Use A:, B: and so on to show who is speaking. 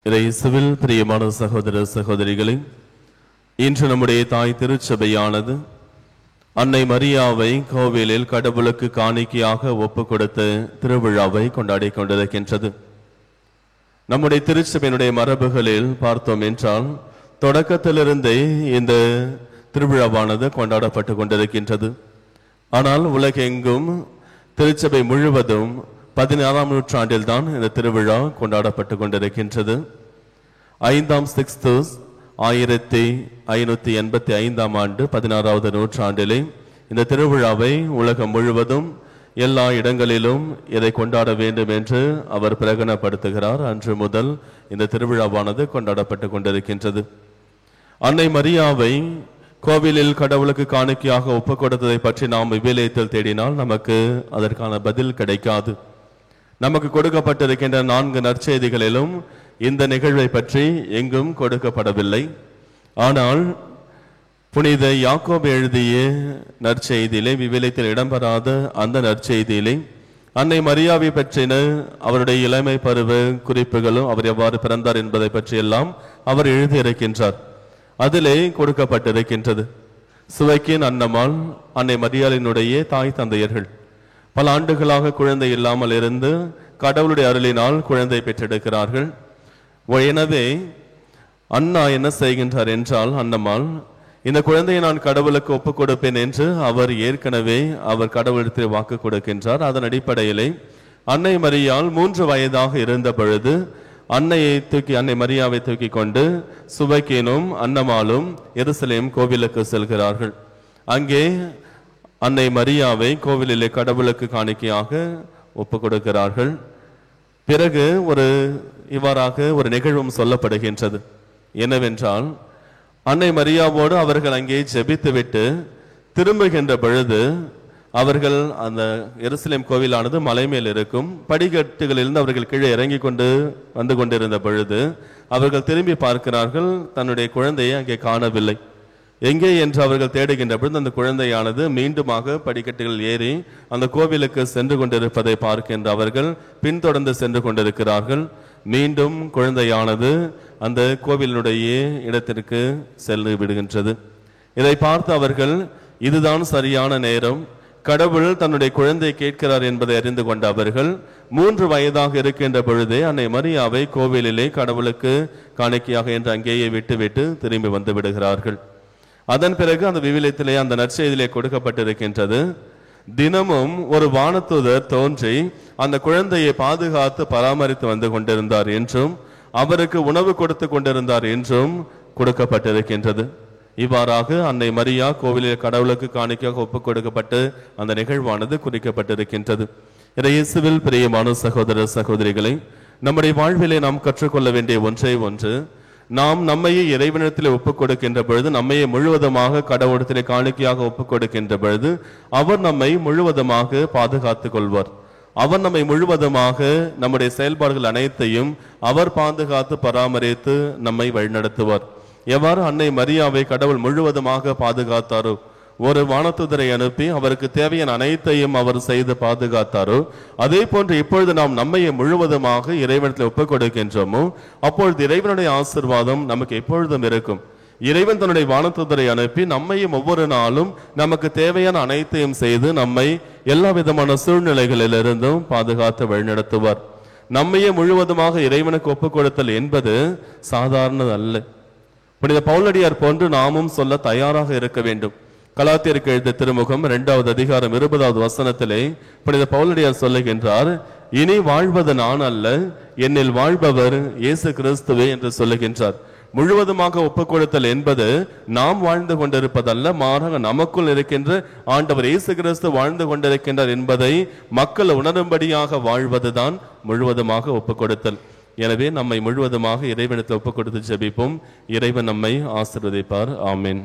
A: இயேசுவில் பிரியமான சகோதர சகோதரிகளே, இன்று நம்முடைய தாய் திருச்சபையானது அன்னை மரியாவை கோவிலில் கடவுளுக்கு காணிக்கையாக ஒப்பு கொடுத்த திருவிழாவை கொண்டாடி கொண்டிருக்கின்றது. நம்முடைய திருச்சபையினுடைய மரபுகளில் பார்த்தோம் என்றால் தொடக்கத்திலிருந்தே இந்த திருவிழாவானது கொண்டாடப்பட்டு கொண்டிருக்கின்றது. ஆனால் உலகெங்கும் திருச்சபை முழுவதும் 16ஆம் நூற்றாண்டில் தான் இந்த திருவிழா கொண்டாடப்பட்டு கொண்டிருக்கின்றது. 5ஆம் சிக்ஸ்தூஸ் 1585ஆம் ஆண்டு 16வது நூற்றாண்டிலே இந்த திருவிழாவை உலகம் முழுவதும் எல்லா இடங்களிலும் இதை கொண்டாட வேண்டும் என்று அவர் பிரகடனப்படுத்துகிறார். அன்று முதல் இந்த திருவிழாவானது கொண்டாடப்பட்டு கொண்டிருக்கின்றது. அன்னை மரியாவை கோவிலில் கடவுளுக்கு காணிக்கையாக ஒப்பு கொடுத்ததை பற்றி நாம் விவிலியத்தில் தேடினால் நமக்கு அதற்கான பதில் கிடைக்காது. நமக்கு கொடுக்கப்பட்டிருக்கின்ற 4 நற்செய்திகளிலும் இந்த நிகழ்வை பற்றி எங்கும் கொடுக்கப்படவில்லை. ஆனால் புனித யாக்கோபு எழுதிய நற்செய்தியிலே, விவிலியத்தில் இடம்பெறாத அந்த நற்செய்தியிலே அன்னை மரியாவை பற்றின அவருடைய இளமை பருவ குறிப்புகளும், அவர் எவ்வாறு பிறந்தார் என்பதை பற்றியெல்லாம் அவர் எழுதியிருக்கின்றார். அதிலே கொடுக்கப்பட்டிருக்கின்றது. சுவைக்கின் அன்னமால் அன்னை மரியாளினுடைய தாய் தந்தையர்கள் பல ஆண்டுகளாக குழந்தை இல்லாமல் இருந்து கடவுளுடைய அருளினால் குழந்தை பெற்றெடுக்கிறார்கள். எனவே அண்ணா என்ன செய்கின்றார் என்றால், அன்னம்மாள் இந்த குழந்தையை நான் கடவுளுக்கு ஒப்புக் கொடுப்பேன் என்று அவர் ஏற்கனவே கடவுளிடத்தில் வாக்கு கொடுக்கின்றார். அதன் அடிப்படையிலே அன்னை மரியாள் 3 வயதாக இருந்த பொழுது அன்னை மரியாவை தூக்கி கொண்டு சுவைக்கேனும் அன்னமாளும் எருசலேம் கோவிலுக்கு செல்கிறார்கள். அங்கே அன்னை மரியாவை கோவிலிலே கடவுளுக்கு காணிக்கையாக ஒப்பு கொடுக்கிறார்கள். பிறகு இவ்வாறாக ஒரு நிகழ்வும் சொல்லப்படுகின்றது. என்னவென்றால், அன்னை மரியாவோடு அவர்கள் அங்கே ஜெபித்துவிட்டு திரும்புகின்ற பொழுது அவர்கள் அந்த எருசலேம் கோவிலானது மலை மேல் இருக்கும் படிக்கட்டுகளிலிருந்து அவர்கள் கீழே இறங்கி கொண்டு வந்து கொண்டிருந்த பொழுது அவர்கள் திரும்பி பார்க்கிறார்கள். தன்னுடைய குழந்தையை அங்கே காணவில்லை. எங்கே என்று அவர்கள் தேடுகின்ற பொழுது அந்த குழந்தையானது மீண்டுமாக படிக்கட்டுகள் ஏறி அந்த கோவிலுக்கு சென்று கொண்டிருப்பதை பார்க்கின்ற அவர்கள் பின்தொடர்ந்து சென்று கொண்டிருக்கிறார்கள். மீண்டும் குழந்தையானது அந்த கோவிலுடைய இடத்திற்கு சென்று விடுகின்றது. இதை பார்த்து அவர்கள், இதுதான் சரியான நேரம், கடவுள் தன்னுடைய குழந்தை கேட்கிறார் என்பதை அறிந்து கொண்ட அவர்கள் 3 வயதாக இருக்கின்ற பொழுதே அன்னை மரியாவை கோவிலிலே கடவுளுக்கு காணிக்கையாக என்று அங்கேயே விட்டுவிட்டு திரும்பி வந்து விடுகிறார்கள். அதன் பிறகு அந்த விவிலியத்திலே அந்த நற்செய்தியிலே கொடுக்கப்பட்டிருக்கின்றது, தினமும் ஒரு வானதூதர் தோன்றி அந்த குழந்தையை பாதுகாத்து பராமரித்து வந்து கொண்டிருந்தார் என்றும் அவருக்கு உணவு கொடுத்து கொண்டிருந்தார் என்றும் கொடுக்கப்பட்டிருக்கின்றது. இவ்வாறாக அன்னை மரியா கோவிலில் கடவுளுக்கு காணிக்கையாக ஒப்புக் கொடுக்கப்பட்டு அந்த நிகழ்வானது குறிக்கப்பட்டிருக்கின்றது. இயேசுவில் பிரியமான சகோதர சகோதரிகளை, நம்முடைய வாழ்விலே நாம் கற்றுக்கொள்ள வேண்டிய ஒன்றே ஒன்று, நாம் நம்மையே இறைவனிடத்தில் ஒப்புக் கொடுக்கின்ற பொழுது, நம்மையே முழுவதுமாக கடவுளத்திலே காணிக்கையாக ஒப்புக் கொடுக்கின்ற பொழுது அவர் நம்மை முழுவதுமாக பாதுகாத்துக் கொள்வார். அவர் நம்மை முழுவதுமாக நம்முடைய செயல்பாடுகள் அனைத்தையும் அவர் பாதுகாத்து பராமரித்து நம்மை வழிநடத்துவார். எவ்வாறு அன்னை மரியாவை கடவுள் முழுவதுமாக பாதுகாத்தாரோ, ஒரு வானதூதரை அனுப்பி அவருக்கு தேவையான அனைத்தையும் அவர் செய்து பாதுகாத்தாரோ, அதே போன்று இப்பொழுது நாம் நம்மையை முழுவதுமாக இறைவனத்தில் ஒப்புக் கொடுக்கின்றோமோ அப்பொழுது இறைவனுடைய ஆசீர்வாதம் நமக்கு எப்பொழுதும் இருக்கும். இறைவன் தன்னுடைய வானதூதரை அனுப்பி நம்மையும் ஒவ்வொரு நாளும் நமக்கு தேவையான அனைத்தையும் செய்து நம்மை எல்லா விதமான சூழ்நிலைகளிலிருந்தும் பாதுகாத்து வழிநடத்துவார். நம்மையே முழுவதுமாக இறைவனுக்கு ஒப்புக் கொடுத்தல் என்பது சாதாரணது அல்ல. புனித பவுலடியார் போன்று நாமும் சொல்ல தயாராக இருக்க வேண்டும். கலாத்தியருக்கு எழுதிய திருமுகம் 2வது அதிகாரம் 20வது வசனத்திலே புனித பவுலடியார் சொல்லுகின்றார், இனி வாழ்வது நான் அல்ல, என்னில் வாழ்பவர் இயேசு கிறிஸ்துவே என்று சொல்லுகின்றார். முழுவதுமாக ஒப்புக் கொடுத்தல் என்பது நாம் வாழ்ந்து கொண்டிருப்பதல்ல, மாறாக நமக்குள் இருக்கின்ற ஆண்டவர் இயேசு கிறிஸ்து வாழ்ந்து கொண்டிருக்கின்றார் என்பதை மக்கள் உணரும்படியாக வாழ்வதுதான் முழுவதுமாக ஒப்புக் கொடுத்தல். எனவே நம்மை முழுவதுமாக இறைவனிடத்தில் ஒப்புக் கொடுத்து ஜெபிப்போம். இறைவன் நம்மை ஆசீர்வதிப்பார். ஆமென்.